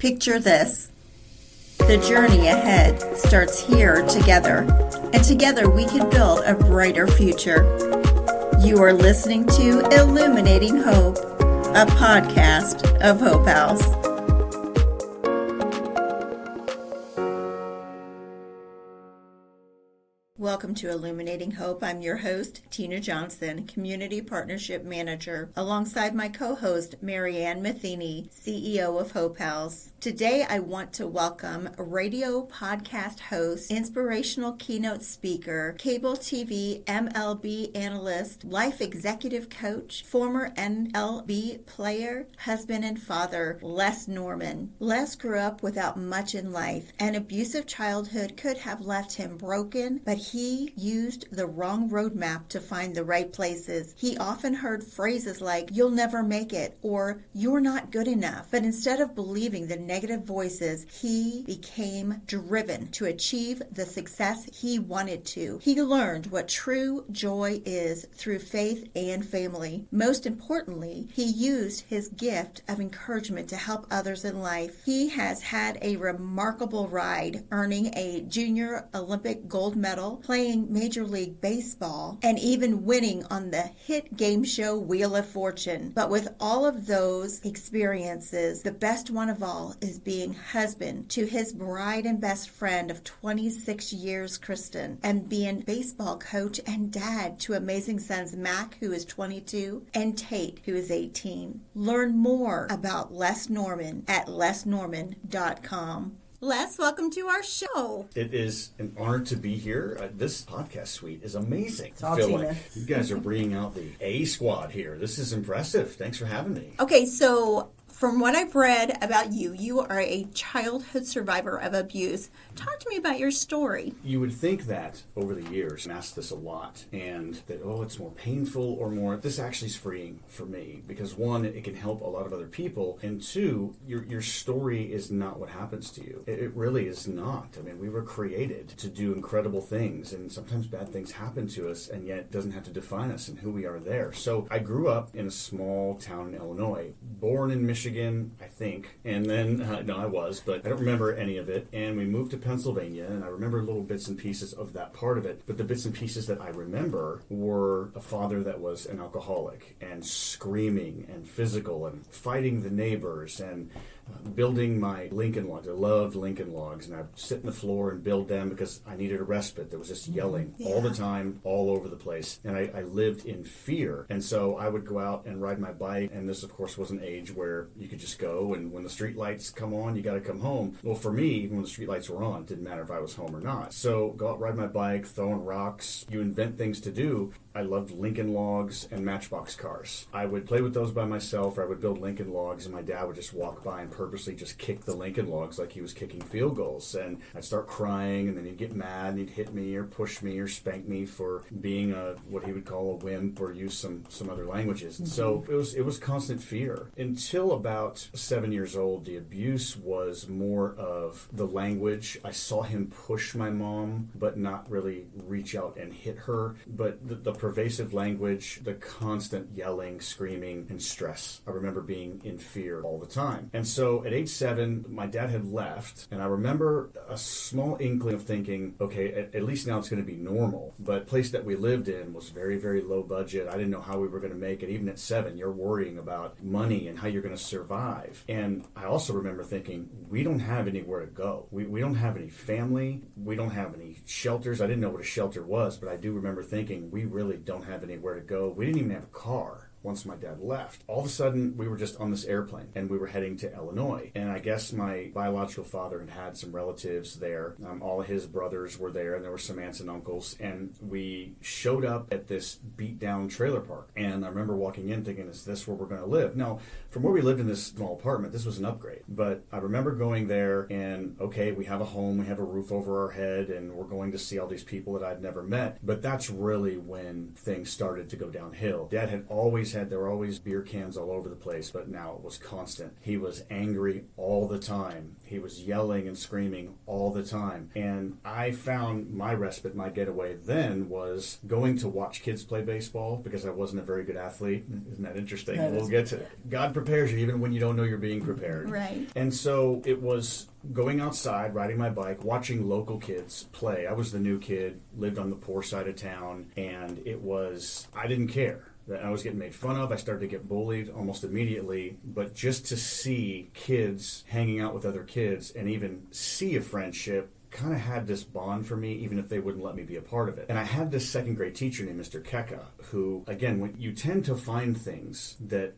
Picture this. The journey ahead starts here together, and together we can build a brighter future. You are listening to Illuminating Hope, a podcast of Hope House. Welcome to Illuminating Hope. I'm your host, Tina Johnson, Community Partnership Manager, alongside my co-host, Marianne Matheny, CEO of Hope House. Today, I want to welcome radio podcast host, Inspirational Keynote Speaker, cable TV MLB Analyst, life executive coach, former MLB Player, husband and father, Les Norman. Les grew up without much in life. An abusive childhood could have left him broken, but he used the wrong roadmap to find the right places. He often heard phrases like, "You'll never make it," or "You're not good enough." But instead of believing the negative voices, he became driven to achieve the success he wanted to. He learned what true joy is through faith and family. Most importantly, he used his gift of encouragement to help others in life. He has had a remarkable ride, earning a junior Olympic gold medal, playing Major League Baseball, and even winning on the hit game show Wheel of Fortune. But with all of those experiences, the best one of all is being husband to his bride and best friend of 26 years, Kristin, and being baseball coach and dad to amazing sons Mack, who is 22, and Tayt, who is 18. Learn more about Les Norman at lesnorman.com. Les, welcome to our show. It is an honor to be here. This podcast suite is amazing. I feel like you guys are bringing out the A squad here. This is impressive. Thanks for having me. Okay, so from what I've read about you, you are a childhood survivor of abuse. Talk to me about your story. You would think that over the years, and asked this a lot, and that, it's more painful or more. This actually is freeing for me because, one, it can help a lot of other people, and two, your story is not what happens to you. It really is not. I mean, we were created to do incredible things, and sometimes bad things happen to us, and yet it doesn't have to define us and who we are there. So I grew up in a small town in Illinois, born in Michigan, I think, and then, no, I was, but I don't remember any of it, and we moved to Pennsylvania, and I remember little bits and pieces of that part of it, but the bits and pieces that I remember were a father that was an alcoholic, and screaming, and physical, and fighting the neighbors, and building my Lincoln logs. I loved Lincoln logs, and I'd sit in the floor and build them because I needed a respite. There was just yelling all the time, all over the place, and I lived in fear. And so I would go out and ride my bike, and this, of course, was an age where you could just go, and when the street lights come on, you got to come home. Well, for me, even when the street lights were on, it didn't matter if I was home or not. So go out, ride my bike, throwing rocks. You invent things to do. I loved Lincoln logs and Matchbox cars. I would play with those by myself, or I would build Lincoln logs, and my dad would just walk by and purposely just kick the Lincoln logs like he was kicking field goals. And I'd start crying, and then he'd get mad, and he'd hit me or push me or spank me for being what he would call a wimp, or use some other languages. And so it was constant fear. Until about 7 years old, the abuse was more of the language. I saw him push my mom, but not really reach out and hit her. But the pervasive language, the constant yelling, screaming, and stress. I remember being in fear all the time. And so at age 7, my dad had left, and I remember a small inkling of thinking, okay, at least now it's going to be normal. But the place that we lived in was very, very low budget. I didn't know how we were going to make it. Even at 7, you're worrying about money and how you're going to survive. And I also remember thinking, we don't have anywhere to go. We don't have any family. We don't have any shelters. I didn't know what a shelter was, but I do remember thinking, we really don't have anywhere to go. We didn't even have a car. once my dad left. All of a sudden, we were just on this airplane, and we were heading to Illinois. And I guess my biological father had had some relatives there. All of his brothers were there, and there were some aunts and uncles. And we showed up at this beat-down trailer park. And I remember walking in thinking, is this where we're going to live? Now, from where we lived in this small apartment, this was an upgrade. But I remember going there, and okay, we have a home, we have a roof over our head, and we're going to see all these people that I'd never met. But that's really when things started to go downhill. Dad had always head, there were always beer cans all over the place, but now it was constant. He was angry all the time. He was yelling and screaming all the time. And I found my respite, my getaway then was going to watch kids play baseball because I wasn't a very good athlete. Isn't that interesting? We'll get to it. God prepares you even when you don't know you're being prepared. Right. And so it was going outside, riding my bike, watching local kids play. I was the new kid, lived on the poor side of town, and I didn't care. I was getting made fun of. I started to get bullied almost immediately. But just to see kids hanging out with other kids and even see a friendship kind of had this bond for me, even if they wouldn't let me be a part of it. And I had this second grade teacher named Mr. Keka, who, again, when you tend to find things that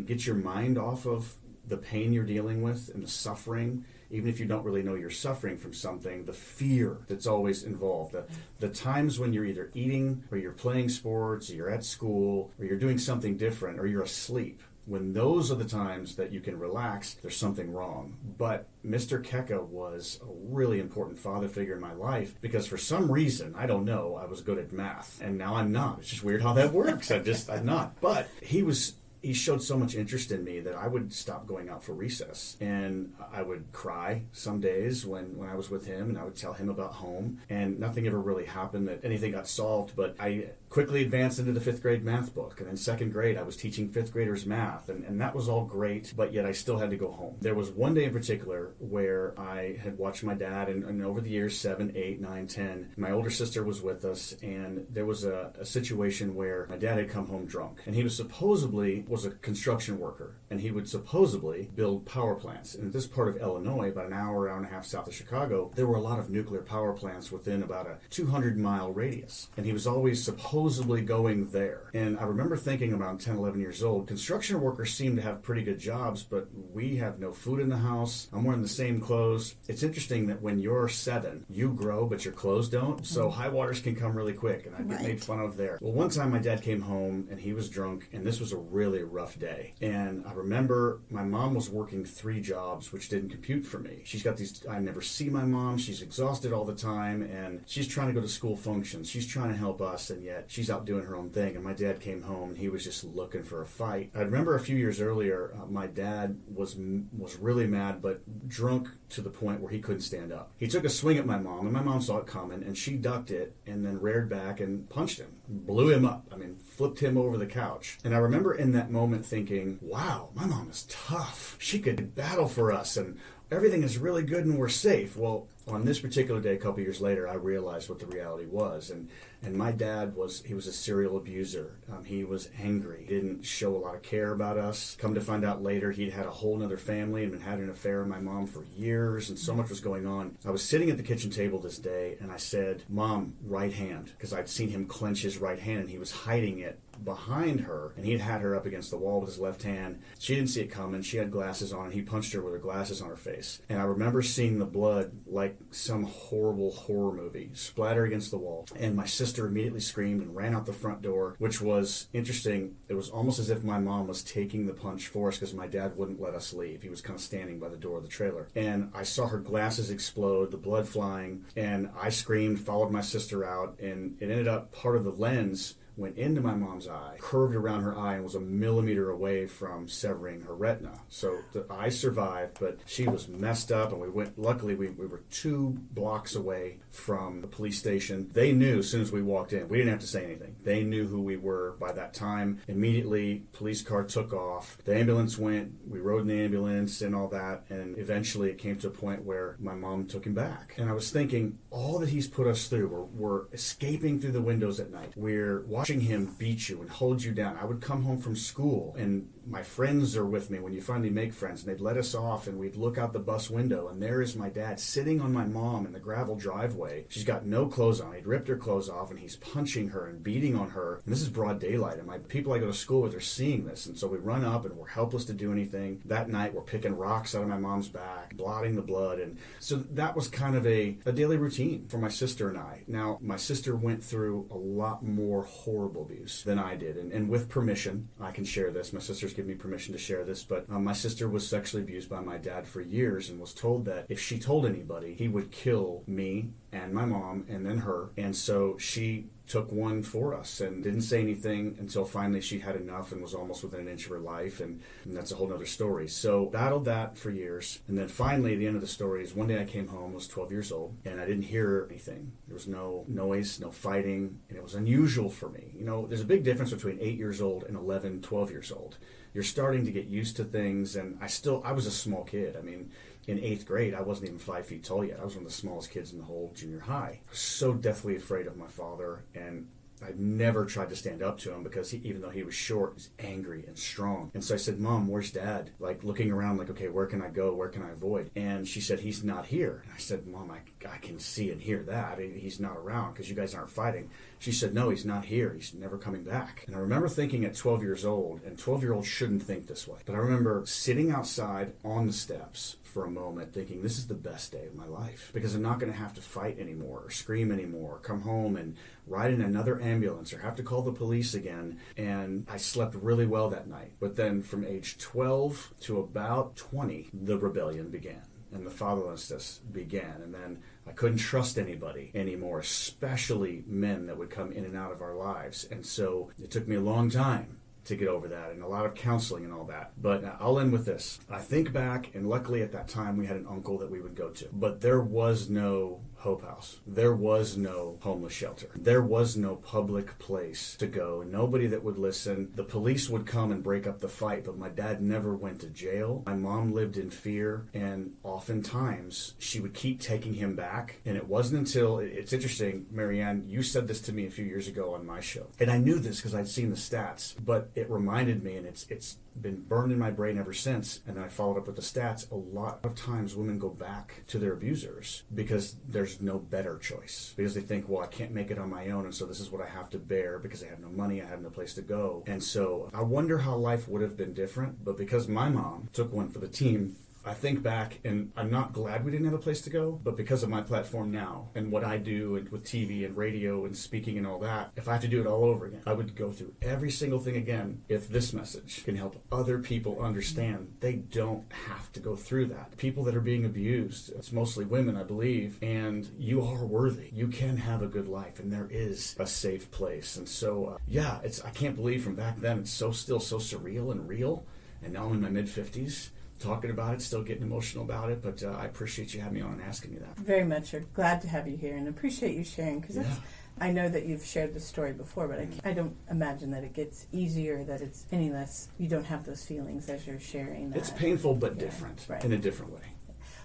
get your mind off of the pain you're dealing with and the suffering, even if you don't really know you're suffering from something, the fear that's always involved, the times when you're either eating or you're playing sports or you're at school or you're doing something different or you're asleep. When those are the times that you can relax, there's something wrong. But Mr. Keka was a really important father figure in my life because for some reason, I don't know, I was good at math. And now I'm not. It's just weird how that works. I'm not. But he showed so much interest in me that I would stop going out for recess. And I would cry some days when I was with him, and I would tell him about home. And nothing ever really happened that anything got solved, but I quickly advanced into the 5th grade math book. And in 2nd grade, I was teaching 5th graders math. And that was all great, but yet I still had to go home. There was one day in particular where I had watched my dad, and over the years, 7, 8, 9, 10, my older sister was with us, and there was a situation where my dad had come home drunk. And he was a construction worker, and he would supposedly build power plants. And in this part of Illinois, about an hour and a half south of Chicago, there were a lot of nuclear power plants within about a 200-mile radius. And he was always supposedly going there. And I remember thinking about 10, 11 years old, construction workers seem to have pretty good jobs, but we have no food in the house. I'm wearing the same clothes. It's interesting that when you're 7, you grow, but your clothes don't. So high waters can come really quick, and I'd get made fun of there. Well, one time my dad came home, and he was drunk, and this was a really rough day. And I remember my mom was working 3 jobs, which didn't compute for me. She's got I never see my mom. She's exhausted all the time, and she's trying to go to school functions. She's trying to help us, and yet she's out doing her own thing. And my dad came home, and he was just looking for a fight. I remember a few years earlier, my dad was really mad, but drunk to the point where he couldn't stand up. He took a swing at my mom, and my mom saw it coming, and she ducked it, and then reared back and punched him, blew him up. Flipped him over the couch. And I remember in that moment thinking, wow, my mom is tough. She could battle for us, and everything is really good and we're safe. Well, on this particular day, a couple years later, I realized what the reality was. And my dad was a serial abuser. He was angry. He didn't show a lot of care about us. Come to find out later, he'd had a whole other family and been having an affair with my mom for years, and so much was going on. I was sitting at the kitchen table this day, and I said, Mom, right hand, because I'd seen him clench his right hand, and he was hiding it behind her, and he'd had her up against the wall with his left hand. She didn't see it coming. She had glasses on, and he punched her with her glasses on her face. And I remember seeing the blood like some horrible horror movie splatter against the wall. And my sister immediately screamed and ran out the front door, which was interesting. It was almost as if my mom was taking the punch for us because my dad wouldn't let us leave. He was kind of standing by the door of the trailer. And I saw her glasses explode, the blood flying, and I screamed, followed my sister out, and it ended up part of the lens went into my mom's eye, curved around her eye, and was a millimeter away from severing her retina. So the eye survived, but she was messed up, and luckily we were 2 blocks away from the police station. They knew as soon as we walked in. We didn't have to say anything. They knew who we were by that time. Immediately, police car took off. The ambulance went. We rode in the ambulance and all that, and eventually it came to a point where my mom took him back. And I was thinking, all that he's put us through, we're escaping through the windows at night. We're watching him beat you and hold you down. I would come home from school, and my friends are with me when you finally make friends, and they'd let us off, and we'd look out the bus window, and there is my dad sitting on my mom in the gravel driveway. She's got no clothes on. He'd ripped her clothes off, and he's punching her and beating on her. And this is broad daylight, and my people I go to school with are seeing this, and so we run up, and we're helpless to do anything. That night, we're picking rocks out of my mom's back, blotting the blood, and so that was kind of a daily routine for my sister and I. Now, my sister went through a lot more horrible abuse than I did, and with permission, I can share this. My sister's given me permission to share this, but my sister was sexually abused by my dad for years and was told that if she told anybody, he would kill me and my mom and then her. And so she took one for us and didn't say anything until finally she had enough and was almost within an inch of her life, and that's a whole nother story. So battled that for years, and then finally the end of the story is one day I came home, was 12 years old, and I didn't hear anything. There was no noise, no fighting, and it was unusual for me. There's a big difference between 8 years old and 11, 12 years old. You're starting to get used to things, and I was a small kid. In 8th grade, I wasn't even 5 feet tall yet. I was one of the smallest kids in the whole junior high. I was so deathly afraid of my father, and I never tried to stand up to him because even though he was short, he was angry and strong. And so I said, Mom, where's Dad? Looking around okay, where can I go? Where can I avoid? And she said, he's not here. And I said, Mom, I can see and hear that. He's not around because you guys aren't fighting. She said, no, he's not here. He's never coming back. And I remember thinking at 12 years old, and 12-year-olds shouldn't think this way, but I remember sitting outside on the steps for a moment thinking, this is the best day of my life because I'm not going to have to fight anymore or scream anymore or come home and ride in another ambulance or have to call the police again. And I slept really well that night. But then from age 12 to about 20, the rebellion began and the fatherlessness began. And then I couldn't trust anybody anymore, especially men that would come in and out of our lives. And so it took me a long time to get over that and a lot of counseling and all that. But I'll end with this. I think back, and luckily at that time we had an uncle that we would go to, but there was no Hope House. There was no homeless shelter. There was no public place to go. Nobody that would listen. The police would come and break up the fight, but my dad never went to jail. My mom lived in fear, and oftentimes she would keep taking him back. And it wasn't until, it's interesting, Marianne, you said this to me a few years ago on my show. And I knew this because I'd seen the stats, but it reminded me, and it's been burned in my brain ever since. And then I followed up with the stats. A lot of times women go back to their abusers because there's no better choice, because they think, well, I can't make it on my own, and so this is what I have to bear because I have no money, I have no place to go. And so I wonder how life would have been different, but because my mom took one for the team, I think back, and I'm not glad we didn't have a place to go, but because of my platform now and what I do and with TV and radio and speaking and all that, if I have to do it all over again, I would go through every single thing again if this message can help other people understand they don't have to go through that. People that are being abused, it's mostly women, I believe, and you are worthy. You can have a good life, and there is a safe place. And so, I can't believe from back then, it's still so surreal and real, and now I'm in my mid-50s. Talking about it, still getting emotional about it, but I appreciate you having me on and asking me that. Very much. We're glad to have you here and appreciate you sharing, because I know that you've shared the story before, but I don't imagine that it gets easier, that it's any less, you don't have those feelings as you're sharing that. It's painful but different, right, in a different way.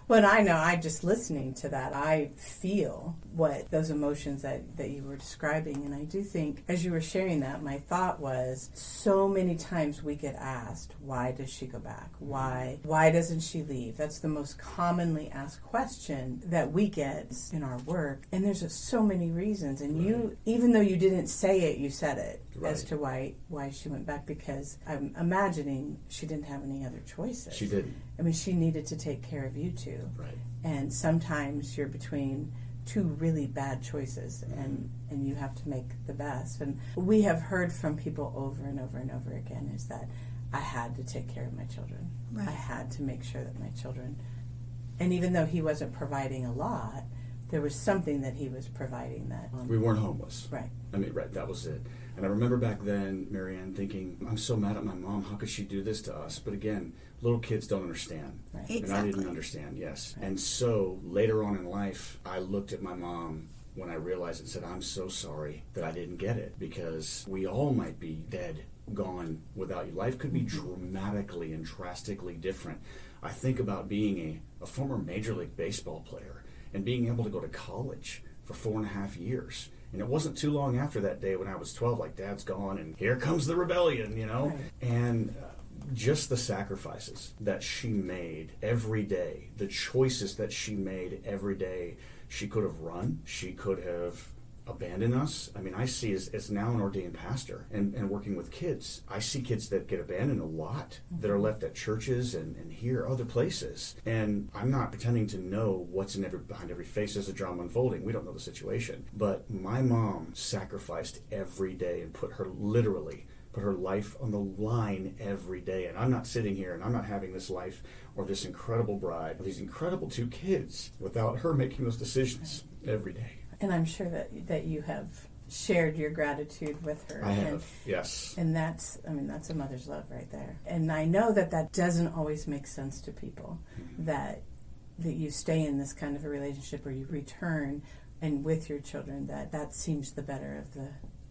Well, I know, just listening to that, I feel what those emotions that you were describing. And I do think, as you were sharing that, my thought was, so many times we get asked, why does she go back? Why doesn't she leave? That's the most commonly asked question that we get in our work. And there's just so many reasons. And you, even though you didn't say it, you said it as to why she went back, because I'm imagining she didn't have any other choices. She didn't. I mean, she needed to take care of you two. Right. And sometimes you're between two really bad choices, and you have to make the best. And we have heard from people over and over and over again is that I had to take care of my children. Right. I had to make sure that my children, and even though he wasn't providing a lot, there was something that he was providing that. We weren't homeless. Right. That was it. And I remember back then, Marianne, thinking, I'm so mad at my mom. How could she do this to us? But again, little kids don't understand. Right. Exactly. And I didn't understand, yes. Right. And so later on in life, I looked at my mom when I realized and said, I'm so sorry that I didn't get it, because we all might be dead, gone without you. Life could be dramatically and drastically different. I think about being a former Major League Baseball player and being able to go to college for 4.5 years. And it wasn't too long after that day when I was 12, like, Dad's gone and here comes the rebellion, Right. And just the sacrifices that she made every day, the choices that she made every day. She could have run. She could have abandoned us. I mean, I see as now an ordained pastor and working with kids, I see kids that get abandoned a lot, that are left at churches and here, other places. And I'm not pretending to know what's behind every face as a drama unfolding. We don't know the situation. But my mom sacrificed every day and put her life on the line every day. And I'm not sitting here and I'm not having this life or this incredible bride, or these incredible 2 kids without her making those decisions every day. And I'm sure that you have shared your gratitude with her. I have, yes. And that's a mother's love right there. And I know that doesn't always make sense to people, that you stay in this kind of a relationship or you return and with your children, that seems the better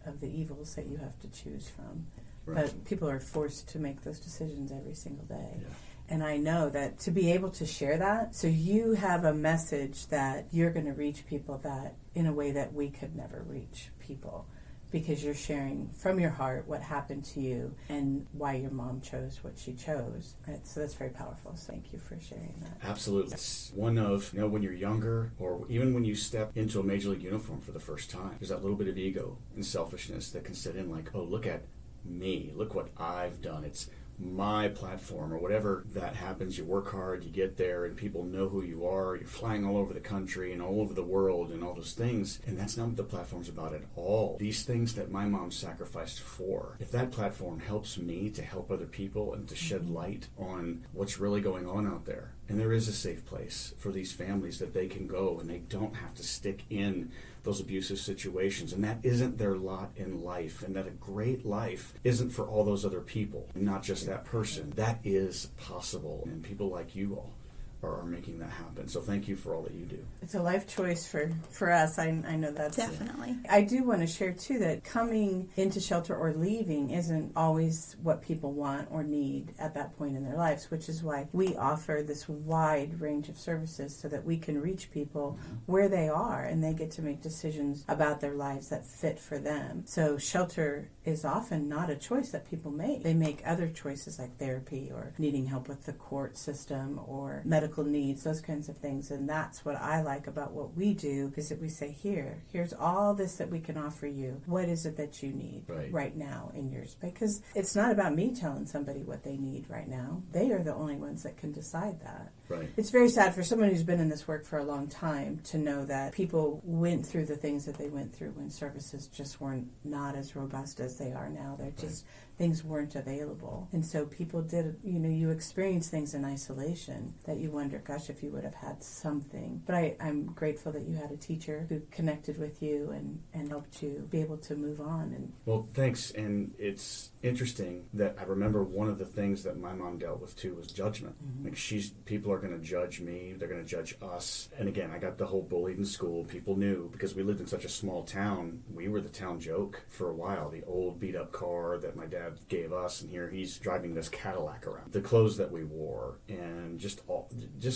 of the evils that you have to choose from. Right. But people are forced to make those decisions every single day. Yeah. And I know that to be able to share that, so you have a message that you're going to reach people that in a way that we could never reach people, because you're sharing from your heart what happened to you and why your mom chose what she chose. Right? So that's very powerful. So thank you for sharing that. Absolutely. It's one of, when you're younger or even when you step into a major league uniform for the first time, there's that little bit of ego and selfishness that can sit in like, oh, look at me. Look what I've done. It's my platform or whatever that happens. You work hard, you get there, and people know who you are. You're flying all over the country and all over the world and all those things. And that's not what the platform's about at all. These things that my mom sacrificed for, if that platform helps me to help other people and to shed light on what's really going on out there, and there is a safe place for these families that they can go and they don't have to stick in those abusive situations, and that isn't their lot in life, and that a great life isn't for all those other people, not just that person. That is possible, and people like you all are making that happen. So thank you for all that you do. It's a life choice for us. I know that's definitely. I do want to share too that coming into shelter or leaving isn't always what people want or need at that point in their lives, which is why we offer this wide range of services so that we can reach people where they are and they get to make decisions about their lives that fit for them. So shelter is often not a choice that people make. They make other choices like therapy or needing help with the court system or medical needs, those kinds of things. And that's what I like about what we do, is that we say, here's all this that we can offer you. What is it that you need right now in yours? Because it's not about me telling somebody what they need right now. They are the only ones that can decide that. Right. It's very sad for someone who's been in this work for a long time to know that people went through the things that they went through when services just weren't not as robust as they are now. They're just things weren't available. And so people did, you experience things in isolation that you wonder, gosh, if you would have had something. But I'm grateful that you had a teacher who connected with you and helped you be able to move on. Well, thanks. And it's interesting that I remember one of the things that my mom dealt with too was judgment. Like people are going to judge me, they're going to judge us. And again, I got the whole bullied in school. People knew because we lived in such a small town. We were the town joke for a while. The old beat up car that my dad gave us, and here he's driving this Cadillac around. The clothes that we wore, and just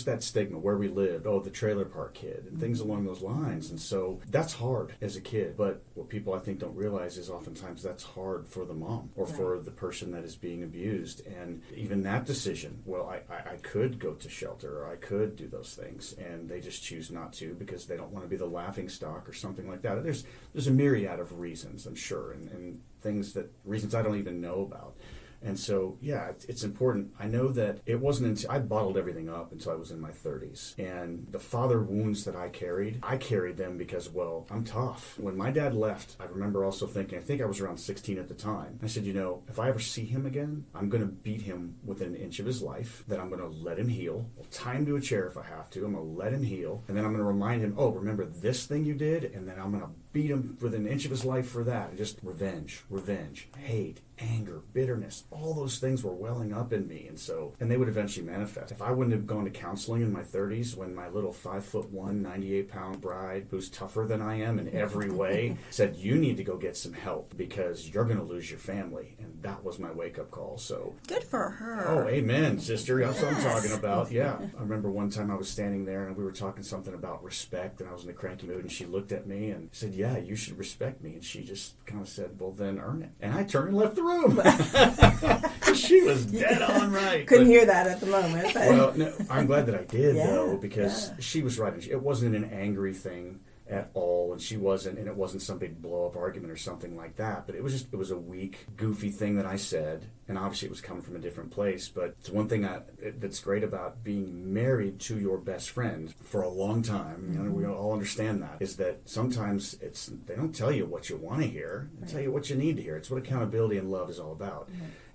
that stigma where we lived. Oh, the trailer park kid, and things along those lines. And so that's hard as a kid. But what people I think don't realize is oftentimes that's hard for the mom or for the person that is being abused. And even that decision, well, I could go to shelter or I could do those things, and they just choose not to because they don't want to be the laughing stock or something like that. There's a myriad of reasons, I'm sure, and reasons I don't even know about. And so, it's important. I know that it wasn't until I bottled everything up until I was in my 30s. And the father wounds that I carried them because, well, I'm tough. When my dad left, I remember also thinking, I think I was around 16 at the time. I said, if I ever see him again, I'm going to beat him within an inch of his life, that I'm going to let him heal. I'll tie him to a chair if I have to. I'm going to let him heal. And then I'm going to remind him, oh, remember this thing you did? And then I'm going to beat him within an inch of his life for that. And just revenge, hate, anger, bitterness, all those things were welling up in me. And they would eventually manifest. If I wouldn't have gone to counseling in my 30s when my little 5'1", 98-pound bride, who's tougher than I am in every way, said, you need to go get some help because you're going to lose your family. And that was my wake-up call. So good for her. Oh, amen, sister. That's what I'm talking about. Yeah. I remember one time I was standing there and we were talking something about respect, and I was in a cranky mood, and she looked at me and said, yeah, you should respect me. And she just kind of said, well, then earn it. And I turned and left the room. She was dead on right. Couldn't hear that at the moment. But. Well, no, I'm glad that I did, though, because she was right. It wasn't an angry thing at all, and it wasn't some big blow-up argument or something like that, but it was a weak, goofy thing that I said, and obviously it was coming from a different place. But it's one thing that's great about being married to your best friend for a long time, we all understand that, is that sometimes they don't tell you what you want to hear, they tell you what you need to hear. It's what accountability and love is all about.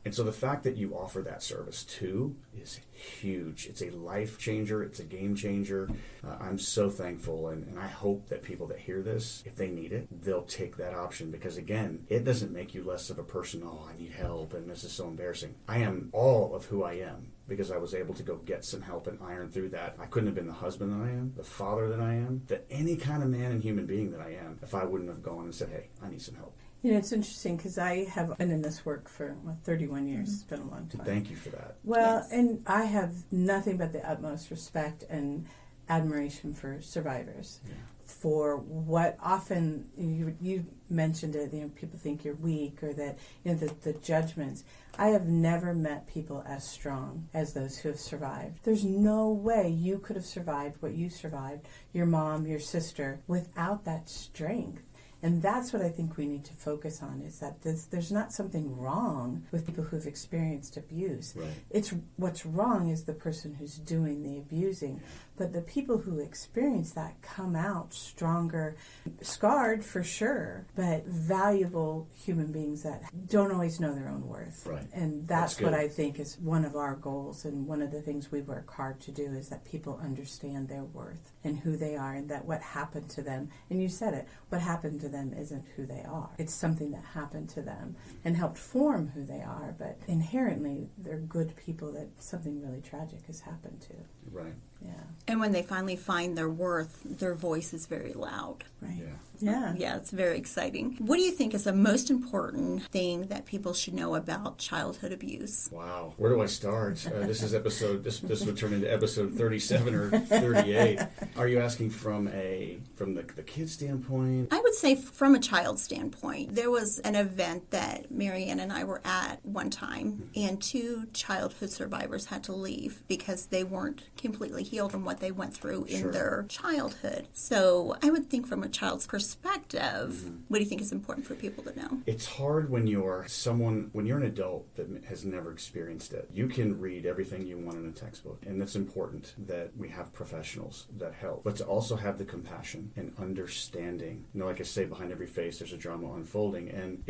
And so the fact that you offer that service too is huge. It's a life changer. It's a game changer. I'm so thankful, and I hope that people that hear this, if they need it, they'll take that option, because again, it doesn't make you less of a person. Oh, I need help, and this is so embarrassing. I am all of who I am because I was able to go get some help and iron through that. I couldn't have been the husband that I am, the father that I am, that any kind of man and human being that I am, if I wouldn't have gone and said, hey, I need some help. You know, it's interesting because I have been in this work for 31 years. It's been a long time. Thank you for that. Well, Yes. and I have nothing but the utmost respect and admiration for survivors. Yeah. For what often, you mentioned it, people think you're weak, or that, the judgments. I have never met people as strong as those who have survived. There's no way you could have survived what you survived, your mom, your sister, without that strength. And that's what I think we need to focus on, is that there's not something wrong with people who've experienced abuse. Right. It's what's wrong is the person who's doing the abusing. But the people who experience that come out stronger, scarred for sure, but valuable human beings that don't always know their own worth. Right. And that's good. what I think is one of our goals, and one of the things we work hard to do, is that people understand their worth and who they are, and that what happened to them, and you said it, what happened to them isn't who they are. It's something that happened to them and helped form who they are, but inherently they're good people that something really tragic has happened to. Right. Yeah. And when they finally find their worth, their voice is very loud. Right. Yeah. Yeah. Yeah, it's very exciting. What do you think is the most important thing that people should know about childhood abuse? Wow. Where do I start? This is this would turn into episode 37 or 38. Are you asking from the kid standpoint? I would say from a child standpoint. There was an event that Marianne and I were at one time, and 2 childhood survivors had to leave because they weren't completely healed from what they went through in Sure. their childhood. So I would think from a child's perspective, what do you think is important for people to know? It's hard when you're an adult that has never experienced it. You can read everything you want in a textbook, and it's important that we have professionals that help, but to also have the compassion and understanding. Like I say, behind every face there's a drama unfolding, and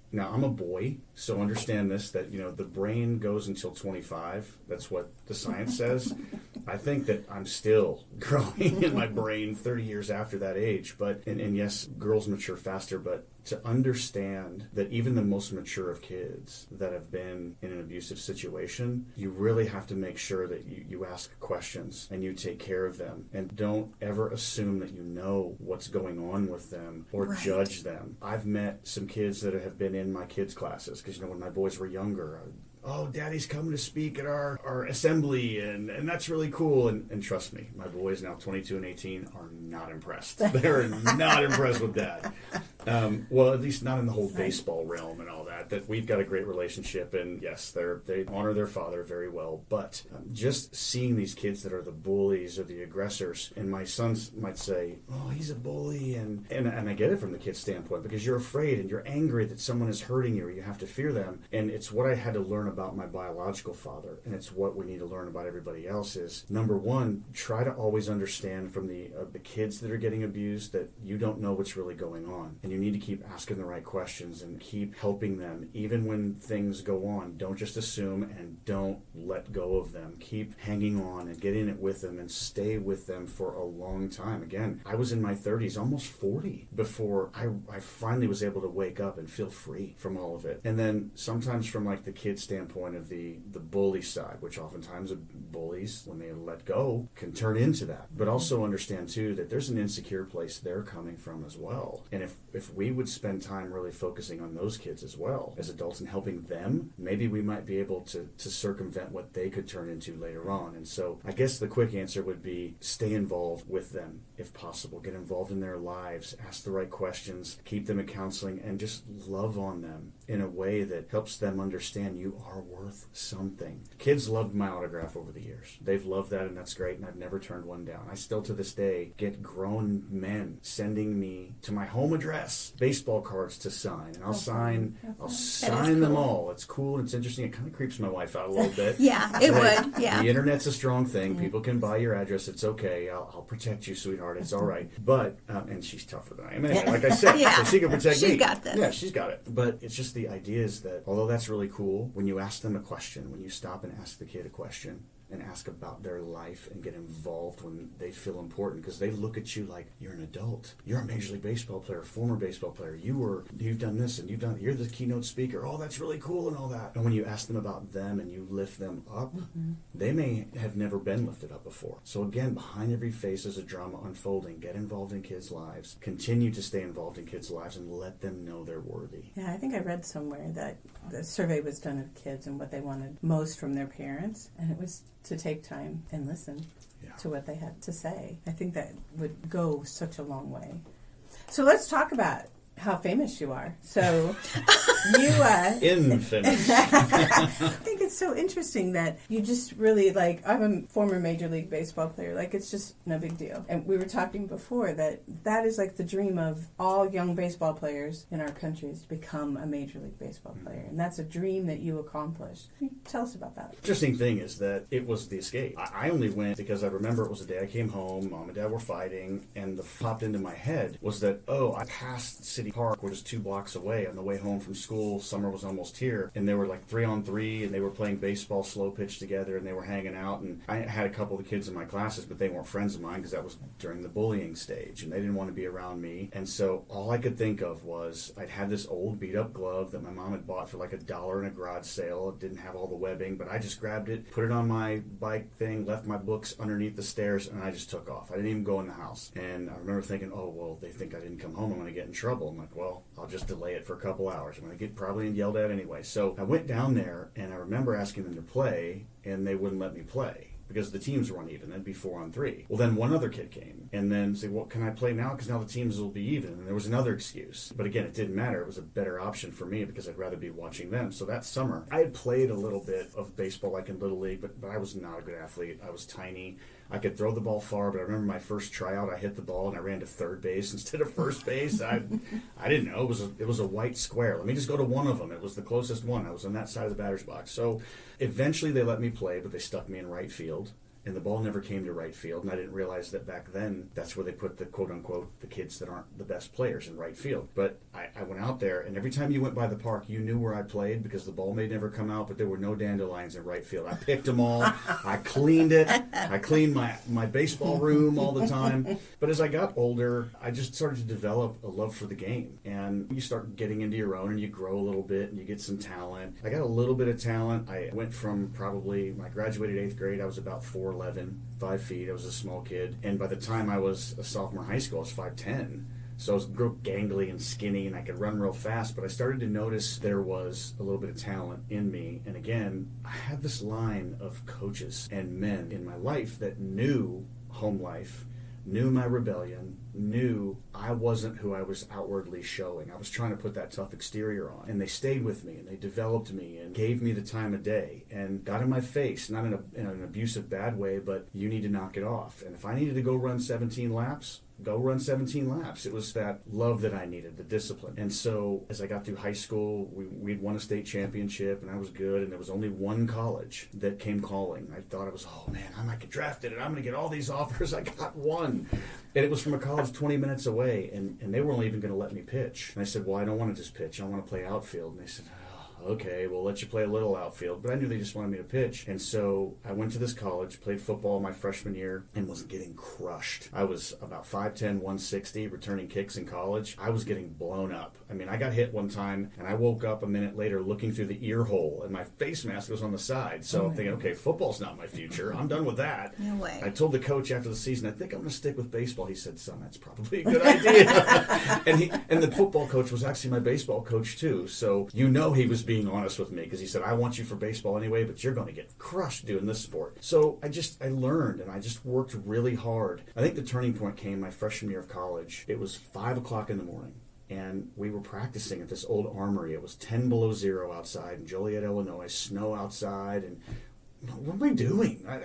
now, I'm a boy, so understand this, that, the brain goes until 25. That's what the science says. I think that I'm still growing in my brain 30 years after that age. And yes, girls mature faster, but to understand that even the most mature of kids that have been in an abusive situation, you really have to make sure that you ask questions and you take care of them, and don't ever assume that you know what's going on with them or Right. judge them. I've met some kids that have been in my kids' classes, because when my boys were younger, oh, Daddy's coming to speak at our assembly, and that's really cool. And trust me, my boys now 22 and 18 are not impressed. They're not impressed with Dad. Well, at least not in the whole baseball realm and all that we've got a great relationship, and yes, they honor their father very well. But just seeing these kids that are the bullies or the aggressors, and my sons might say, oh, he's a bully, and I get it from the kid's standpoint, because you're afraid and you're angry that someone is hurting you, or you have to fear them. And it's what I had to learn about my biological father, and it's what we need to learn about everybody else. Is number one, try to always understand from the kids that are getting abused that you don't know what's really going on, and you need to keep asking the right questions and keep helping them even when things go on. Don't just assume, and don't let go of them. Keep hanging on and get in it with them and stay with them for a long time. Again, I was in my 30s, almost 40, before I finally was able to wake up and feel free from all of it. And then sometimes from like the kid standpoint of the bully side, which oftentimes bullies, when they let go, can turn into that. But also understand too that there's an insecure place they're coming from as well. And if we would spend time really focusing on those kids as well as adults and helping them, maybe we might be able to circumvent what they could turn into later on. And so I guess the quick answer would be stay involved with them if possible. Get involved in their lives, ask the right questions, keep them in counseling, and just love on them in a way that helps them understand you are worth something. Kids loved my autograph over the years. They've loved that, and that's great, and I've never turned one down. I still to this day get grown men sending me to my home address baseball cards to sign, and I'll sign them all. It's cool, it's interesting. It kind of creeps my wife out a little bit. Yeah, it would. Yeah. The internet's a strong thing. People can buy your address. It's okay. I'll protect you, sweetheart. It's all right. But and she's tougher than I am. Anyway, like I said, Yeah. so she can protect me. She's got this. Yeah, she's got it. But it's just the idea is that although that's really cool, when you ask them a question, when you stop and ask the kid a question, and ask about their life and get involved when they feel important, because they look at you like you're an adult. You're a Major League Baseball player, former baseball player. You've done this and you're the keynote speaker. Oh, that's really cool and all that. And when you ask them about them and you lift them up, they may have never been lifted up before. So again, behind every face is a drama unfolding. Get involved in kids' lives. Continue to stay involved in kids' lives and let them know they're worthy. Yeah, I think I read somewhere that the survey was done of kids and what they wanted most from their parents, and it was to take time and listen to what they had to say. I think that would go such a long way. So let's talk about how famous you are. So you infamous. I think it's so interesting that you just really, like, I'm a former Major League Baseball player. Like, it's just no big deal. And we were talking before that is like the dream of all young baseball players in our country, is to become a Major League Baseball player. And that's a dream that you accomplished. Tell us about that. Interesting thing is that it was the escape. I only went because I remember it was the day I came home, Mom and Dad were fighting, and the popped into my head was that, I passed City Park, which is 2 blocks away, on the way home from school. Summer was almost here, and they were like 3-on-3, and they were playing baseball slow pitch together, and they were hanging out, and I had a couple of the kids in my classes, but they weren't friends of mine because that was during the bullying stage, and they didn't want to be around me. And so all I could think of was I'd had this old beat up glove that my mom had bought for like $1 in a garage sale. It didn't have all the webbing, but I just grabbed it, put it on my bike thing, left my books underneath the stairs, and I just took off. I didn't even go in the house. And I remember thinking, they think I didn't come home, I'm going to get in trouble. I'm like, well, I'll just delay it for a couple hours. I'm going to get probably yelled at anyway. So I went down there, and I remember asking them to play, and they wouldn't let me play because the teams were uneven. It'd be 4-on-3. Well, then one other kid came and then said, well, can I play now? Because now the teams will be even. And there was another excuse. But again, it didn't matter. It was a better option for me because I'd rather be watching them. So that summer, I had played a little bit of baseball, like in Little League, but I was not a good athlete. I was tiny. I could throw the ball far, but I remember my first tryout, I hit the ball and I ran to third base instead of first base. I didn't know. It was a white square. Let me just go to one of them. It was the closest one. I was on that side of the batter's box. So eventually they let me play, but they stuck me in right field. And the ball never came to right field, and I didn't realize that back then that's where they put the quote-unquote the kids that aren't the best players in right field. But I went out there, and every time you went by the park, you knew where I played because the ball may never come out, but there were no dandelions in right field. I picked them all. I cleaned it. I cleaned my baseball room all the time. But as I got older, I just started to develop a love for the game. And you start getting into your own, and you grow a little bit, and you get some talent. I got a little bit of talent. I went from when I graduated 8th grade, I was about 4'11", 5 feet. I was a small kid. And by the time I was a sophomore in high school, I was 5'10". So I was gangly and skinny, and I could run real fast. But I started to notice there was a little bit of talent in me. And again, I had this line of coaches and men in my life that knew home life, knew my rebellion, knew I wasn't who I was outwardly showing. I was trying to put that tough exterior on. And they stayed with me, and they developed me, and gave me the time of day, and got in my face, not in an abusive, bad way, but you need to knock it off. And if I needed to go run 17 laps, go run 17 laps. It was that love that I needed, the discipline. And so as I got through high school, we'd won a state championship, and I was good, and there was only one college that came calling. I thought I might get drafted, and I'm going to get all these offers. I got one. And it was from a college 20 minutes away, and they were only even going to let me pitch. And I said, well, I don't want to just pitch. I want to play outfield. And they said, okay, we'll let you play a little outfield. But I knew they just wanted me to pitch. And so I went to this college, played football my freshman year, and was getting crushed. I was about 5'10", 160, returning kicks in college. I was getting blown up. I mean, I got hit one time, and I woke up a minute later looking through the ear hole, and my face mask was on the side. So I'm thinking, okay, football's not my future. I'm done with that. No way. I told the coach after the season, I think I'm going to stick with baseball. He said, son, that's probably a good idea. and the football coach was actually my baseball coach, too. So he was being honest with me, because he said, I want you for baseball anyway, but you're going to get crushed doing this sport. So I learned, and I just worked really hard. I think the turning point came my freshman year of college. It was 5 o'clock in the morning, and we were practicing at this old armory. It was 10 below zero outside in Joliet, Illinois, snow outside, and what am I doing? I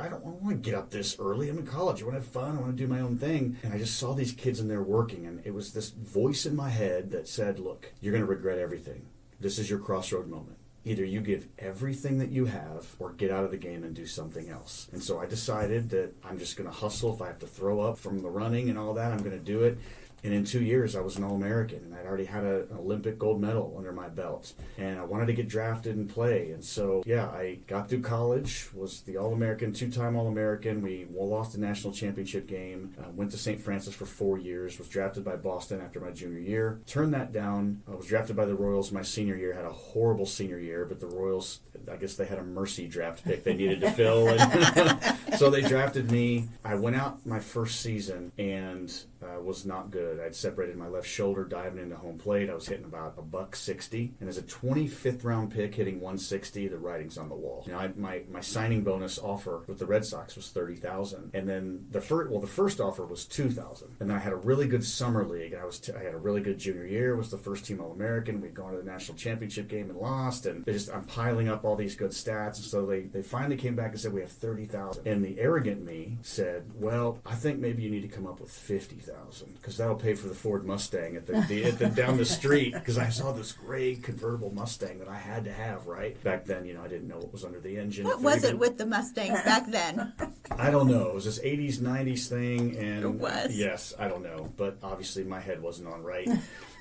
don't want to get up this early. I'm in college. I want to have fun. I want to do my own thing. And I just saw these kids in there working, and it was this voice in my head that said, look, you're going to regret everything. This is your crossroad moment. Either you give everything that you have or get out of the game and do something else. And so I decided that I'm just going to hustle. If I have to throw up from the running and all that, I'm going to do it. And in 2 years, I was an All-American, and I'd already had an Olympic gold medal under my belt. And I wanted to get drafted and play. And so, yeah, I got through college, was the All-American, 2-time All-American. We lost the national championship game, went to St. Francis for 4 years, was drafted by Boston after my junior year, turned that down. I was drafted by the Royals my senior year, had a horrible senior year, but the Royals, I guess they had a mercy draft pick they needed to fill. And so they drafted me. I went out my first season and was not good. I'd separated my left shoulder diving into home plate. I was hitting about $160, and as a 25th round pick hitting 160, the writing's on the wall. You know, my signing bonus offer with the Red Sox was $30,000, and then the first offer was $2,000, and then I had a really good summer league. I had a really good junior year. Was the first team All-American. We'd gone to the national championship game and lost, and I'm piling up all these good stats, and so they finally came back and said we have $30,000, and the arrogant me said, well, I think maybe you need to come up with $50,000. Because that'll pay for the Ford Mustang at the down the street. Because I saw this gray convertible Mustang that I had to have. Right back then, I didn't know what was under the engine. What was it with the Mustangs back then? I don't know. It was this 80s, 90s thing, and it was. Yes, I don't know, but obviously my head wasn't on right.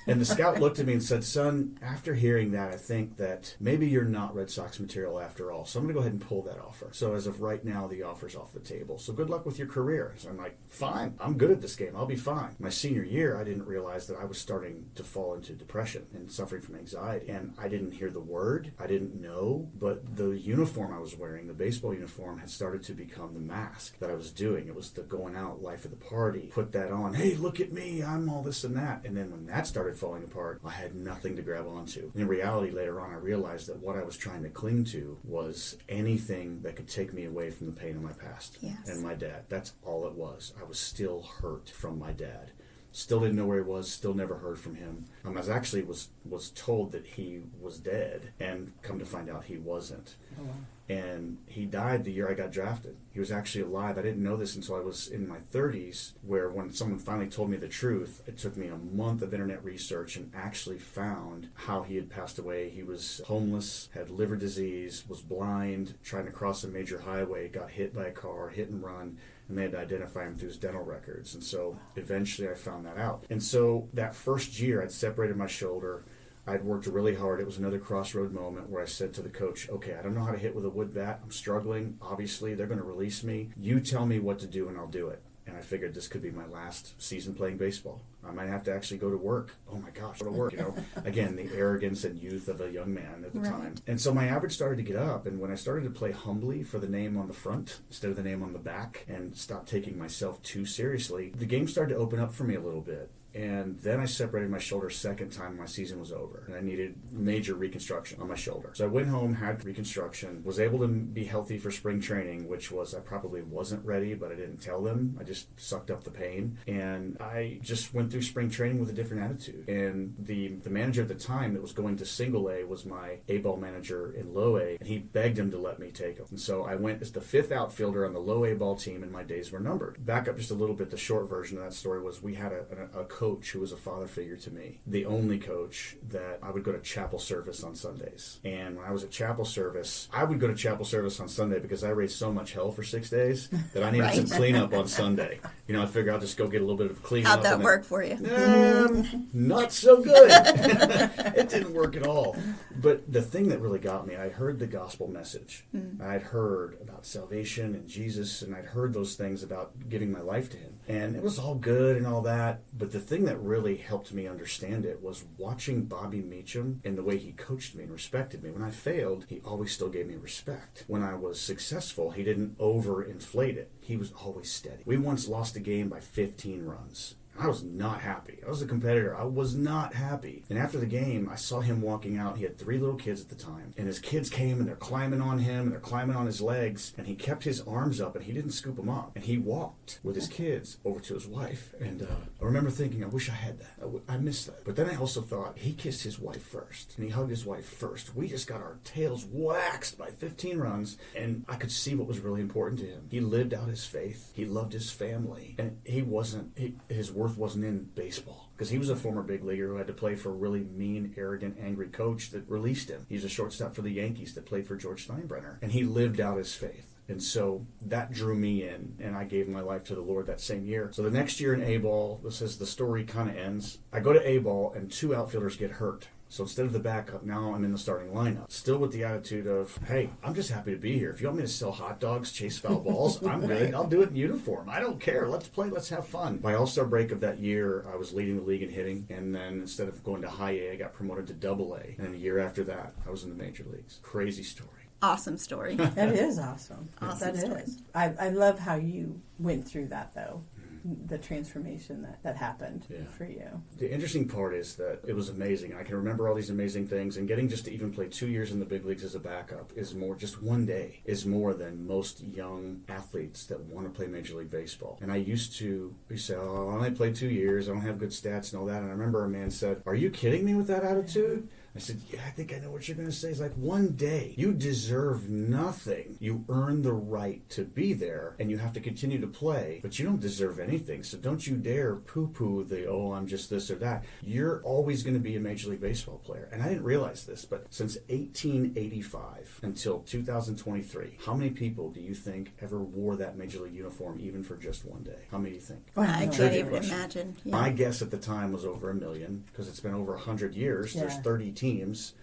And the scout looked at me and said, son, after hearing that, I think that maybe you're not Red Sox material after all. So I'm going to go ahead and pull that offer. So as of right now, the offer's off the table. So good luck with your career. So I'm like, fine. I'm good at this game. I'll be fine. My senior year, I didn't realize that I was starting to fall into depression and suffering from anxiety. And I didn't hear the word. I didn't know. But the uniform I was wearing, the baseball uniform, had started to become the mask that I was doing. It was the going out, life of the party. Put that on. Hey, look at me. I'm all this and that. And then when that started falling apart, I had nothing to grab onto. In reality, later on, I realized that what I was trying to cling to was anything that could take me away from the pain of my past. Yes. And my dad. That's all it was. I was still hurt from my dad. Still didn't know where he was, still never heard from him. I was actually was told that he was dead, and come to find out he wasn't. Oh, wow. And he died the year I got drafted. He was actually alive. I didn't know this until I was in my 30s, where when someone finally told me the truth, it took me a month of internet research and actually found how he had passed away. He was homeless, had liver disease, was blind, trying to cross a major highway, got hit by a car, hit and run, and they had to identify him through his dental records. And so eventually I found that out. And so that first year I'd separated my shoulder. I'd worked really hard. It was another crossroad moment where I said to the coach, okay, I don't know how to hit with a wood bat. I'm struggling. Obviously, they're going to release me. You tell me what to do and I'll do it. And I figured this could be my last season playing baseball. I might have to actually go to work. Oh my gosh, go to work, Again, the arrogance and youth of a young man at the time. And so my average started to get up, and when I started to play humbly for the name on the front instead of the name on the back and stop taking myself too seriously, the game started to open up for me a little bit. And then I separated my shoulder second time my season was over. And I needed major reconstruction on my shoulder. So I went home, had reconstruction, was able to be healthy for spring training, which was I probably wasn't ready, but I didn't tell them. I just sucked up the pain. And I just went through spring training with a different attitude. And the manager at the time that was going to single A was my A-ball manager in low A, and he begged him to let me take him. And so I went as the fifth outfielder on the low A ball team, and my days were numbered. Back up just a little bit, the short version of that story was we had a coach who was a father figure to me, the only coach that I would go to chapel service on Sundays. And when I was at chapel service, I would go to chapel service on Sunday because I raised so much hell for 6 days that I needed some cleanup on Sunday. I figure I'll just go get a little bit of cleanup. How'd that work for you? Not so good. It didn't work at all. But the thing that really got me, I heard the gospel message. I'd heard about salvation and Jesus, and I'd heard those things about giving my life to him. And it was all good and all that, but the thing that really helped me understand it was watching Bobby Meacham and the way he coached me and respected me. When I failed, he always still gave me respect. When I was successful, he didn't overinflate it. He was always steady. We once lost a game by 15 runs. I was not happy. I was a competitor. I was not happy. And after the game, I saw him walking out. He had 3 little kids at the time. And his kids came, and they're climbing on him, and they're climbing on his legs. And he kept his arms up, and he didn't scoop them up. And he walked with his kids over to his wife. And I remember thinking, I wish I had that. I missed that. But then I also thought, he kissed his wife first. And he hugged his wife first. We just got our tails waxed by 15 runs. And I could see what was really important to him. He lived out his faith. He loved his family. And his worth wasn't in baseball, because he was a former big leaguer who had to play for a really mean, arrogant, angry coach that released him. He was a shortstop for the Yankees that played for George Steinbrenner, and he lived out his faith. And so that drew me in, and I gave my life to the Lord that same year. So the next year in A-ball, this is the story kind of ends. I go to A-ball, and 2 outfielders get hurt. So instead of the backup, now I'm in the starting lineup. Still with the attitude of, hey, I'm just happy to be here. If you want me to sell hot dogs, chase foul balls, I'm good. I'll do it in uniform. I don't care. Let's play. Let's have fun. By All-Star break of that year, I was leading the league in hitting. And then instead of going to high A, I got promoted to double A. And then a year after that, I was in the major leagues. Crazy story. Awesome story. That is awesome. Awesome That story. is. I love how you went through that, though. The transformation that happened for you. The interesting part is that it was amazing. I can remember all these amazing things, and getting just to even play 2 years in the big leagues as a backup is more, just one day is more than most young athletes that want to play Major League Baseball. And I used to say, oh, I only played 2 years, I don't have good stats and all that. And I remember a man said, are you kidding me with that attitude? I said, yeah, I think I know what you're going to say. It's like, one day, you deserve nothing. You earn the right to be there, and you have to continue to play, but you don't deserve anything. So don't you dare poo-poo the, oh, I'm just this or that. You're always going to be a Major League Baseball player. And I didn't realize this, but since 1885 until 2023, how many people do you think ever wore that Major League uniform even for just one day? How many do you think? I can't Trivia even question. imagine. Yeah. My guess at the time was over 1 million, because it's been over 100 years. There's 30 teams.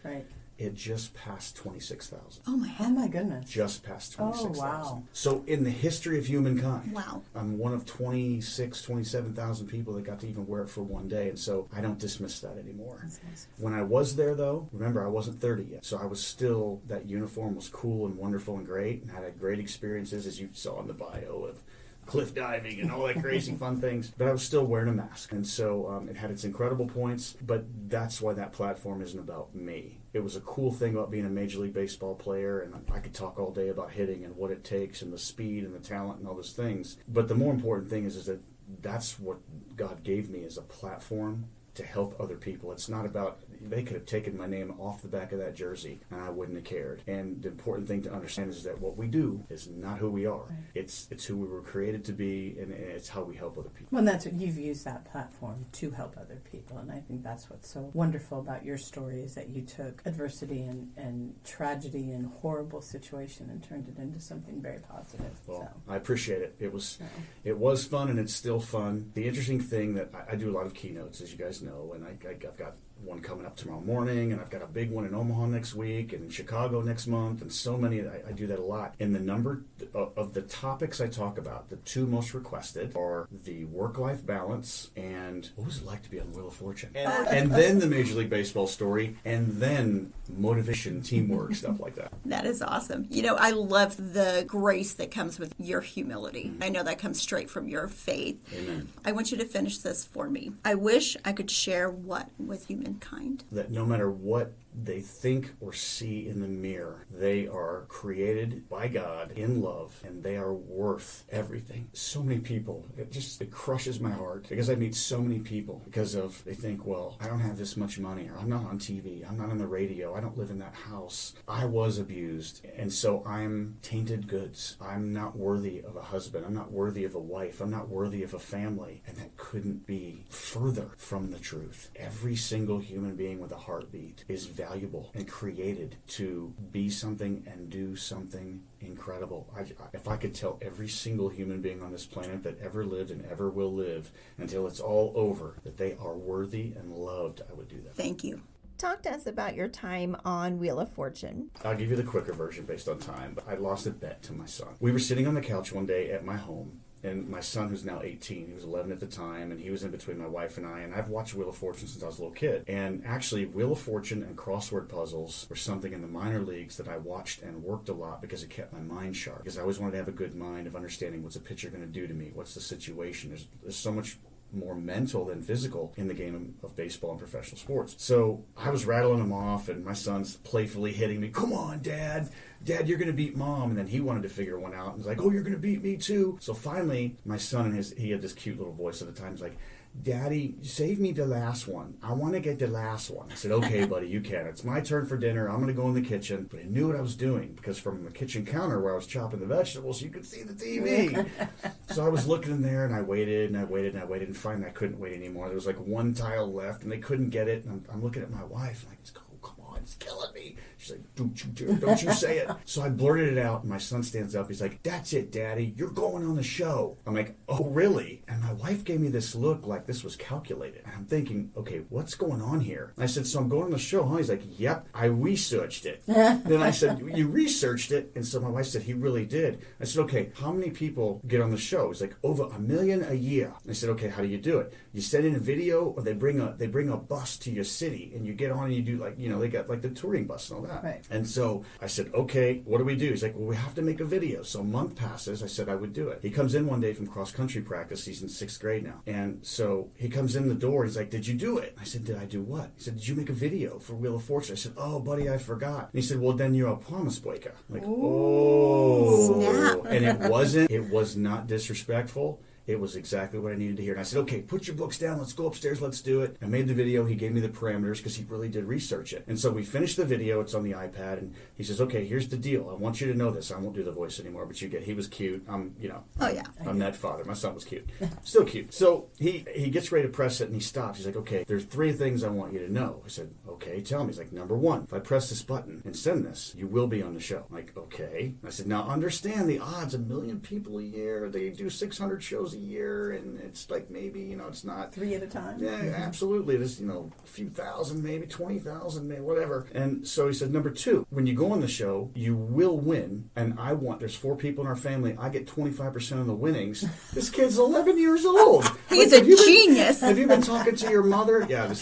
Right. It just passed 26,000. Oh my Oh my goodness. Just past 26,000. Oh, wow. So in the history of humankind, Wow. I'm one of 27,000 people that got to even wear it for one day. And so I don't dismiss that anymore. That's awesome. When I was there, though, remember, I wasn't 30 yet. So I was still, that uniform was cool and wonderful and great, and had great experiences, as you saw in the bio of cliff diving and all that crazy fun things, but I was still wearing a mask. And so it had its incredible points, but that's why that platform isn't about me. It was a cool thing about being a Major League Baseball player, and I could talk all day about hitting and what it takes and the speed and the talent and all those things. But the more important thing is that that's what God gave me as a platform to help other people. It's not about, they could have taken my name off the back of that jersey and I wouldn't have cared. And the important thing to understand is that what we do is not who we are. Right. It's who we were created to be, and it's how we help other people. Well, and that's what you've used that platform to help other people, and I think that's what's so wonderful about your story is that you took adversity and tragedy and horrible situation and turned it into something very positive. Well, I appreciate it. It was fun, and it's still fun. The interesting thing that I do a lot of keynotes, as you guys know, and I've got one coming up tomorrow morning, and I've got a big one in Omaha next week, and in Chicago next month, and so many. I do that a lot. And the number of the topics I talk about, the 2 most requested are the work-life balance and what was it like to be on the Wheel of Fortune, and then the Major League Baseball story, and then motivation, teamwork, stuff like that. That is awesome. You know, I love the grace that comes with your humility. I know that comes straight from your faith. Amen. I want you to finish this for me. I wish I could share what with humankind. That no matter what they think or see in the mirror, they are created by God in love, and they are worth everything. So many people, it crushes my heart, because I meet so many people because of, they think, well, I don't have this much money, or I'm not on TV, I'm not on the radio, I don't live in that house, I was abused, and so I'm tainted goods. I'm not worthy of a husband, I'm not worthy of a wife, I'm not worthy of a family, and that couldn't be further from the truth. Every single human being with a heartbeat is valuable and created to be something and do something incredible. If I could tell every single human being on this planet that ever lived and ever will live until it's all over that they are worthy and loved, I would do that. Thank you. Talk to us about your time on Wheel of Fortune. I'll give you the quicker version based on time, but I lost a bet to my son. We were sitting on the couch one day at my home, and my son, who's now 18, he was 11 at the time, and he was in between my wife and I, and I've watched Wheel of Fortune since I was a little kid. And actually, Wheel of Fortune and crossword puzzles were something in the minor leagues that I watched and worked a lot because it kept my mind sharp. Because I always wanted to have a good mind of understanding what's a pitcher going to do to me, what's the situation. There's so much more mental than physical in the game of baseball and professional sports. So I was rattling them off, and my son's playfully hitting me, come on, Dad, you're going to beat Mom. And then he wanted to figure one out and was like, oh, you're going to beat me too. So finally, my son, he had this cute little voice at the time, he's like, Daddy, save me the last one. I want to get the last one. I said, okay, buddy, you can. It's my turn for dinner. I'm going to go in the kitchen. But I knew what I was doing because from the kitchen counter where I was chopping the vegetables, you could see the TV. So I was looking in there, and I waited, and I waited, and I waited, and finally I couldn't wait anymore. There was like one tile left, and they couldn't get it. And I'm looking at my wife, like, oh, come on. it's killing me. She's like, don't you say it. So I blurted it out, and my son stands up. He's like, that's it, Daddy. You're going on the show. I'm like, oh, really? And my wife gave me this look like this was calculated. And I'm thinking, okay, what's going on here? And I said, so I'm going on the show, huh? He's like, yep, I researched it. Then I said, you researched it? And so my wife said, he really did. I said, okay, how many people get on the show? He's like, over 1 million a year. I said, okay, how do you do it? You send in a video, or they bring a bus to your city, and you get on and you do they got like the touring bus and all that. Right. And so I said, okay, what do we do? He's like, well, we have to make a video. So a month passes. I said I would do it. He comes in one day from cross country practice. He's in 6th grade now. And so he comes in the door. He's like, did you do it? I said, did I do what? He said, did you make a video for Wheel of Fortune? I said, oh, buddy, I forgot. And he said, well, then you're a promise breaker. I'm like, oh. Snap. And it was not disrespectful. It was exactly what I needed to hear. And I said, okay, put your books down. Let's go upstairs. Let's do it. I made the video. He gave me the parameters because he really did research it. And so we finished the video. It's on the iPad. And he says, okay, here's the deal. I want you to know this. I won't do the voice anymore, but he was cute. I'm that father. My son was cute. Still cute. So he gets ready to press it, and he stops. He's like, okay, there's 3 things I want you to know. I said, okay, tell me. He's like, number 1, if I press this button and send this, you will be on the show. I'm like, okay. I said, now understand the odds. 1 million people a year. They do 600 shows a year, and it's like maybe, it's not 3 at a time. Yeah, absolutely. There's, a few thousand, maybe 20,000, maybe whatever. And so he said, number 2, when you go on the show, you will win. And there's 4 people in our family. I get 25% of the winnings. This kid's 11 years old. He's a genius. Have you been talking to your mother? Yeah,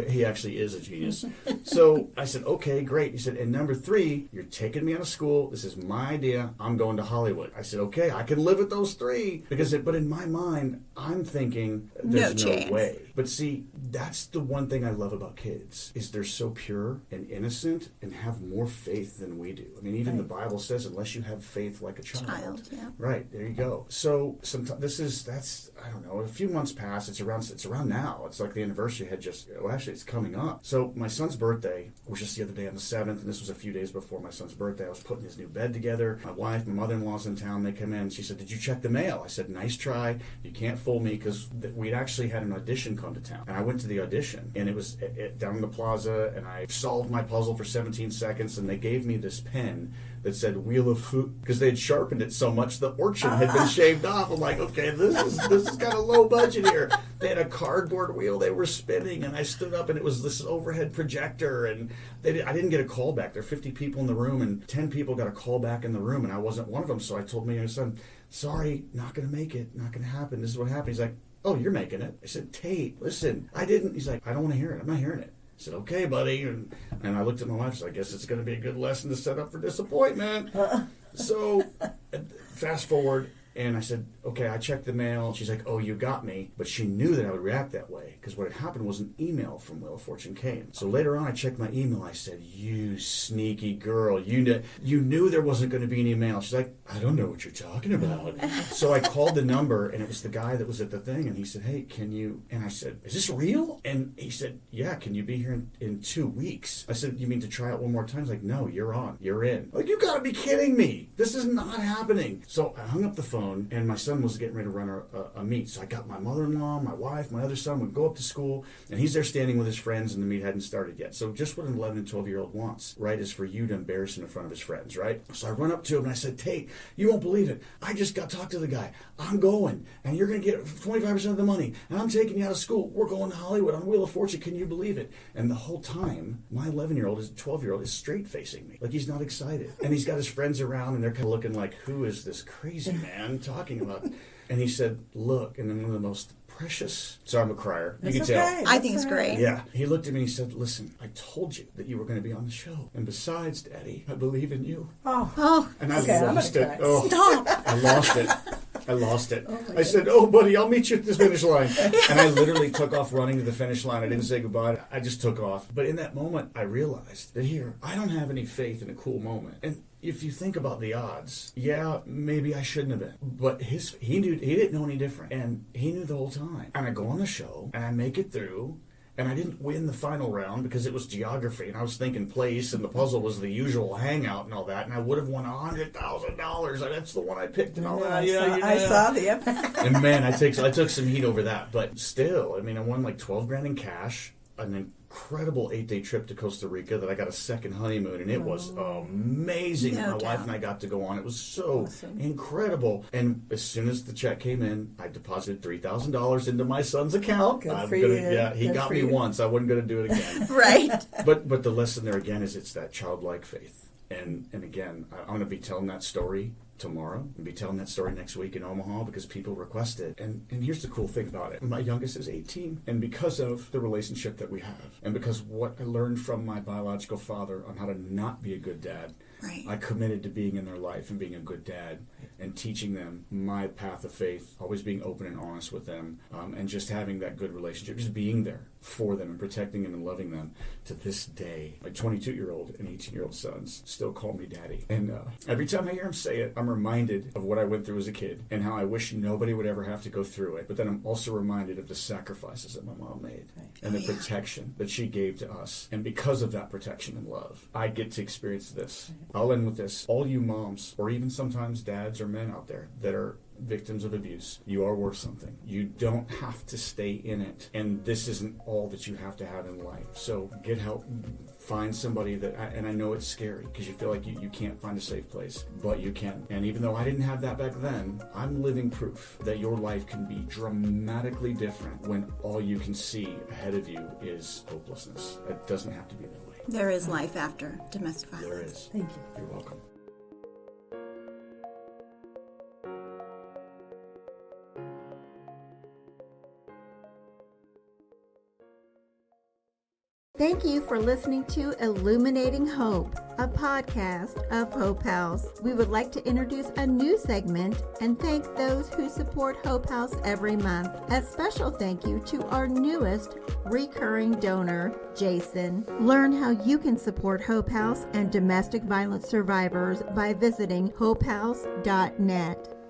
he actually is a genius. So I said, okay, great. He said, and number 3, you're taking me out of school. This is my idea. I'm going to Hollywood. I said, okay, I can live with those 3. But in my mind, I'm thinking there's no way. But see, that's the one thing I love about kids, is they're so pure and innocent and have more faith than we do. I mean, even the Bible says, unless you have faith like a child. Yeah. Right, there you go. So sometimes I don't know, a few months pass, it's around now. It's like the anniversary actually it's coming up. So my son's birthday was just the other day on the 7th, and this was a few days before my son's birthday. I was putting his new bed together. My wife, my mother-in-law's in town, they come in. She said, did you check the mail? I said, nice try. You can't fool me, because we'd actually had an audition come to town. And I went to the audition, and it was down in the plaza, and I solved my puzzle for 17 seconds, and they gave me this pen that said Wheel of Food, because they had sharpened it so much the orchard had been shaved off. I'm like, okay, this is kind of low budget here. They had a cardboard wheel they were spinning, and I stood up, and it was this overhead projector, and I didn't get a call back. There are 50 people in the room, and 10 people got a call back in the room, and I wasn't one of them. So I told my son, sorry, not going to make it, not going to happen. This is what happened. He's like, oh, you're making it. I said, Tayt, listen, I didn't. He's like, I don't want to hear it. I'm not hearing it. I said, okay, buddy. And I looked at my wife, so I guess it's going to be a good lesson to set up for disappointment. So fast forward, and I said, okay, I checked the mail. She's like, oh, you got me. But she knew that I would react that way, because what had happened was an email from Wheel of Fortune came. So later on, I checked my email. I said, you sneaky girl. You knew there wasn't going to be any mail. She's like, I don't know what you're talking about. So I called the number, and it was the guy that was at the thing, and he said, hey, can you? And I said, is this real? And he said, yeah, can you be here in 2 weeks? I said, you mean to try it one more time? He's like, no, you're on. You're in. Like, you got to be kidding me. This is not happening. So I hung up the phone, and my son was getting ready to run a meet. So I got my mother-in-law, my wife, my other son would go up to school, and he's there standing with his friends, and the meet hadn't started yet. So just what an 11 and 12-year-old wants, right, is for you to embarrass him in front of his friends, right? So I run up to him, and I said, Tayt, you won't believe it. I just got to talk to the guy. I'm going, and you're going to get 25% of the money, and I'm taking you out of school. We're going to Hollywood on Wheel of Fortune. Can you believe it? And the whole time, my 12-year-old is straight-facing me. Like, he's not excited. And he's got his friends around, and they're kind of looking like, who is this crazy man talking about? And he said, look, and then one of the most precious, sorry, I'm a crier. You can tell. I think it's great. Yeah. He looked at me and he said, listen, I told you that you were going to be on the show. And besides, Daddy, I believe in you. Oh. And I lost it. Oh, stop. I lost it. I said, oh, buddy, I'll meet you at the finish line. And I literally took off running to the finish line. I didn't say goodbye. I just took off. But in that moment, I realized that here, I don't have any faith in a cool moment. And if you think about the odds, yeah, maybe I shouldn't have been. But he didn't know any different. And he knew the whole time. And I go on the show, and I make it through. And I didn't win the final round because it was geography, and I was thinking place, and the puzzle was the usual hangout and all that, and I would have won $100,000. That's the one I picked and all that. I saw the And man, I took some heat over that, but still, I mean, I won like $12,000 in cash, and then incredible 8-day trip to Costa Rica that I got a second honeymoon, and it was amazing. No My doubt. wife and I got to go on. It was so Awesome. incredible. And as soon as the check came in, I deposited $3,000 into my son's account. Good for you. Yeah, he Good got for me you. once. I wasn't going to do it again. Right. But the lesson there again is it's that childlike faith. And again, I'm going to be telling that story tomorrow and be telling that story next week in Omaha because people request it. And here's the cool thing about it. My youngest is 18, and because of the relationship that we have, and because what I learned from my biological father on how to not be a good dad, Right. I committed to being in their life and being a good dad and teaching them my path of faith, always being open and honest with them, and just having that good relationship, just being there for them and protecting them and loving them. To this day, my 22-year-old and 18-year-old sons still call me daddy. And every time I hear them say it, I'm reminded of what I went through as a kid and how I wish nobody would ever have to go through it. But then I'm also reminded of the sacrifices that my mom made and the protection that she gave to us. And because of that protection and love, I get to experience this. I'll end with this. All you moms, or even sometimes dads or men out there that are victims of abuse, you are worth something. You don't have to stay in it. And this isn't all that you have to have in life. So get help. Find somebody that, and I know it's scary because you feel like you can't find a safe place, but you can. And even though I didn't have that back then, I'm living proof that your life can be dramatically different when all you can see ahead of you is hopelessness. It doesn't have to be that way. There is life after domestic violence. There is. Thank you. You're welcome. Thank you for listening to Illuminating Hope, a podcast of Hope House. We would like to introduce a new segment and thank those who support Hope House every month. A special thank you to our newest recurring donor, Jason. Learn how you can support Hope House and domestic violence survivors by visiting hopehouse.net.